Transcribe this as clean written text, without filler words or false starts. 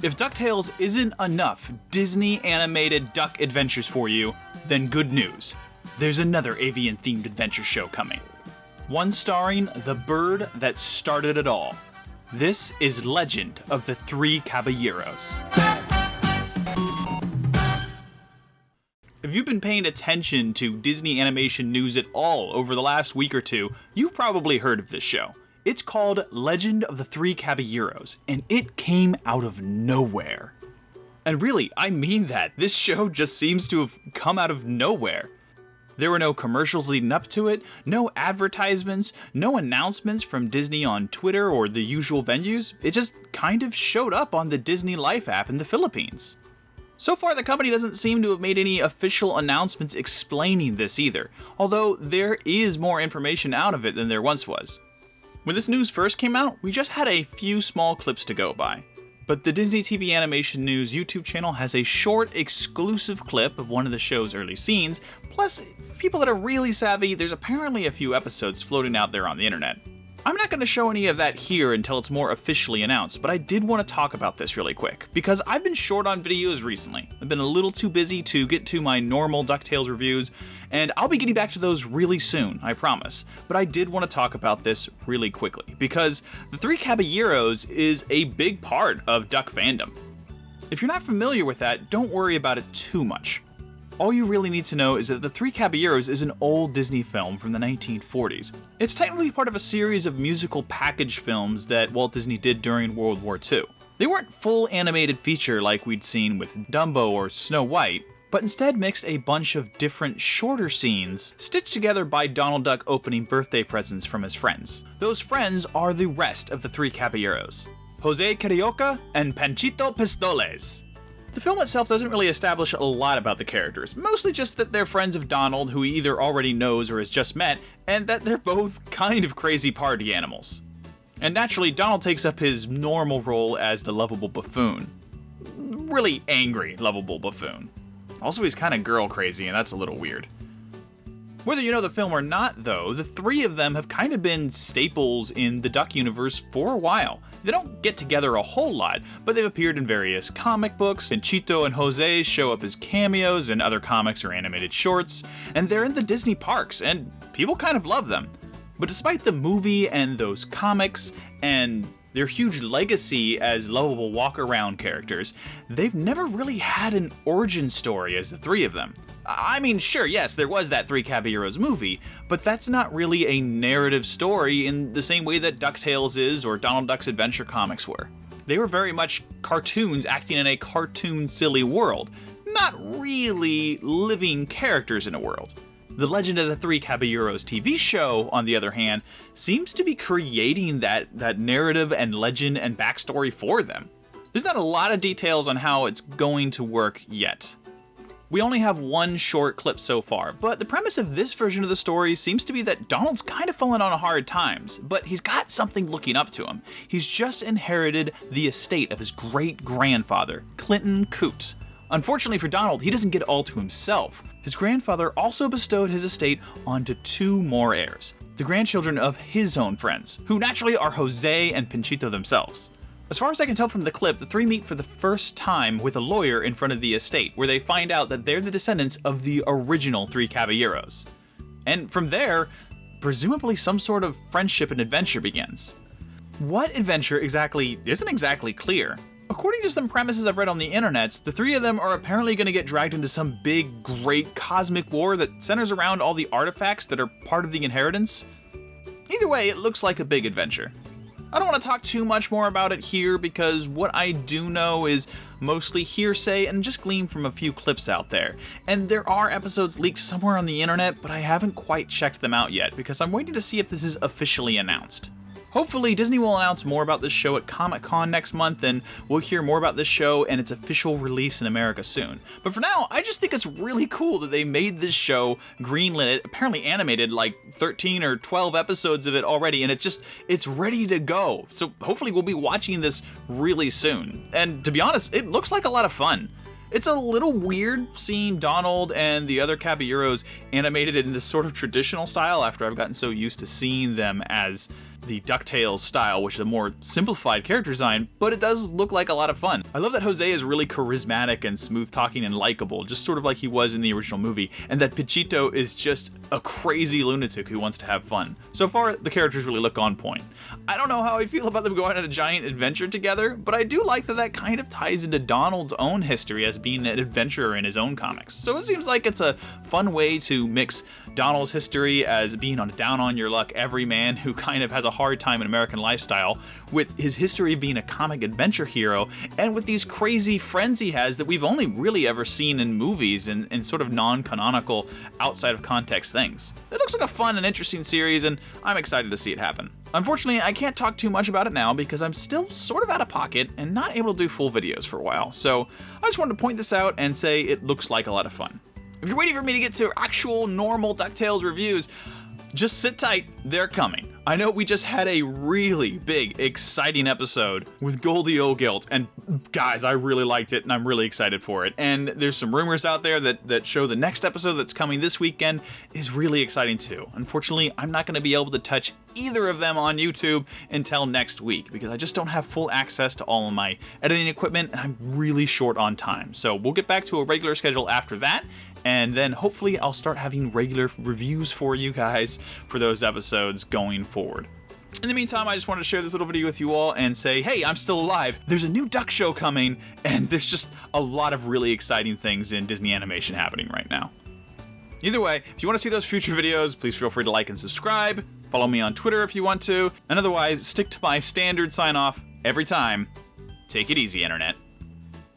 If DuckTales isn't enough Disney animated duck adventures for you, then good news. There's another avian-themed adventure show coming. One starring the bird that started it all. This is Legend of the Three Caballeros. If you've been paying attention to Disney animation news at all over the last week or two, you've probably heard of this show. It's called Legend of the Three Caballeros, and it came out of nowhere. And really, I mean that. This show just seems to have come out of nowhere. There were no commercials leading up to it, no advertisements, no announcements from Disney on Twitter or the usual venues. It just kind of showed up on the Disney Life app in the Philippines. So far, the company doesn't seem to have made any official announcements explaining this either, although there is more information out of it than there once was. When this news first came out, we just had a few small clips to go by. But the Disney TV Animation News YouTube channel has a short, exclusive clip of one of the show's early scenes, plus, for people that are really savvy, there's apparently a few episodes floating out there on the internet. I'm not going to show any of that here until it's more officially announced, but I did want to talk about this really quick, because I've been short on videos recently. I've been a little too busy to get to my normal DuckTales reviews, and I'll be getting back to those really soon, I promise. But I did want to talk about this really quickly, because the Three Caballeros is a big part of duck fandom. If you're not familiar with that, don't worry about it too much. All you really need to know is that The Three Caballeros is an old Disney film from the 1940s. It's technically part of a series of musical package films that Walt Disney did during World War II. They weren't full animated feature like we'd seen with Dumbo or Snow White, but instead mixed a bunch of different shorter scenes stitched together by Donald Duck opening birthday presents from his friends. Those friends are the rest of the Three Caballeros: Jose Carioca and Panchito Pistoles. The film itself doesn't really establish a lot about the characters, mostly just that they're friends of Donald who he either already knows or has just met, and that they're both kind of crazy party animals. And naturally, Donald takes up his normal role as the lovable buffoon. Really angry lovable buffoon. Also, he's kind of girl crazy, and that's a little weird. Whether you know the film or not, though, the three of them have kind of been staples in the Duck universe for a while. They don't get together a whole lot, but they've appeared in various comic books. Panchito and Jose show up as cameos in other comics or animated shorts, and they're in the Disney parks, and people kind of love them. But despite the movie and those comics, and their huge legacy as lovable walk-around characters, they've never really had an origin story as the three of them. I mean, sure, yes, there was that Three Caballeros movie, but that's not really a narrative story in the same way that DuckTales is or Donald Duck's Adventure comics were. They were very much cartoons acting in a cartoon-silly world, not really living characters in a world. The Legend of the Three Caballeros TV show, on the other hand, seems to be creating that narrative and legend and backstory for them. There's not a lot of details on how it's going to work yet. We only have one short clip so far, but the premise of this version of the story seems to be that Donald's kind of fallen on hard times, but he's got something looking up to him. He's just inherited the estate of his great-grandfather, Clinton Coots. Unfortunately for Donald, he doesn't get all to himself. His grandfather also bestowed his estate onto two more heirs, the grandchildren of his own friends, who naturally are Jose and Panchito themselves. As far as I can tell from the clip, the three meet for the first time with a lawyer in front of the estate, where they find out that they're the descendants of the original Three Caballeros. And from there, presumably some sort of friendship and adventure begins. What adventure exactly isn't exactly clear. According to some premises I've read on the internets, the three of them are apparently going to get dragged into some big, great cosmic war that centers around all the artifacts that are part of the inheritance. Either way, it looks like a big adventure. I don't want to talk too much more about it here because what I do know is mostly hearsay and just gleaned from a few clips out there. And there are episodes leaked somewhere on the internet, but I haven't quite checked them out yet because I'm waiting to see if this is officially announced. Hopefully, Disney will announce more about this show at Comic-Con next month, and we'll hear more about this show and its official release in America soon. But for now, I just think it's really cool that they made this show, greenlit it, apparently animated like 13 or 12 episodes of it already, and it's ready to go. So hopefully we'll be watching this really soon. And to be honest, it looks like a lot of fun. It's a little weird seeing Donald and the other Caballeros animated in this sort of traditional style after I've gotten so used to seeing them as the DuckTales style, which is a more simplified character design, but it does look like a lot of fun. I love that Jose is really charismatic and smooth-talking and likable, just sort of like he was in the original movie, and that Pichito is just a crazy lunatic who wants to have fun. So far, the characters really look on point. I don't know how I feel about them going on a giant adventure together, but I do like that that kind of ties into Donald's own history as being an adventurer in his own comics. So it seems like it's a fun way to mix Donald's history as being on a down-on-your-luck everyman who kind of has a hard time in American lifestyle, with his history of being a comic adventure hero, and with these crazy friends he has that we've only really ever seen in movies and sort of non-canonical, outside of context things. It looks like a fun and interesting series, and I'm excited to see it happen. Unfortunately, I can't talk too much about it now because I'm still sort of out of pocket and not able to do full videos for a while, so I just wanted to point this out and say it looks like a lot of fun. If you're waiting for me to get to actual normal DuckTales reviews, just sit tight, they're coming. I know we just had a really big, exciting episode with Goldie Ogilt, and guys, I really liked it, and I'm really excited for it. And there's some rumors out there that show the next episode that's coming this weekend is really exciting too. Unfortunately, I'm not going to be able to touch either of them on YouTube until next week, because I just don't have full access to all of my editing equipment, and I'm really short on time. So we'll get back to a regular schedule after that, and then hopefully I'll start having regular reviews for you guys for those episodes going forward. In the meantime, I just wanted to share this little video with you all and say, hey, I'm still alive. There's a new Duck show coming, and there's just a lot of really exciting things in Disney animation happening right now. Either way, if you want to see those future videos, please feel free to like and subscribe. Follow me on Twitter if you want to, and otherwise, stick to my standard sign-off every time. Take it easy, Internet.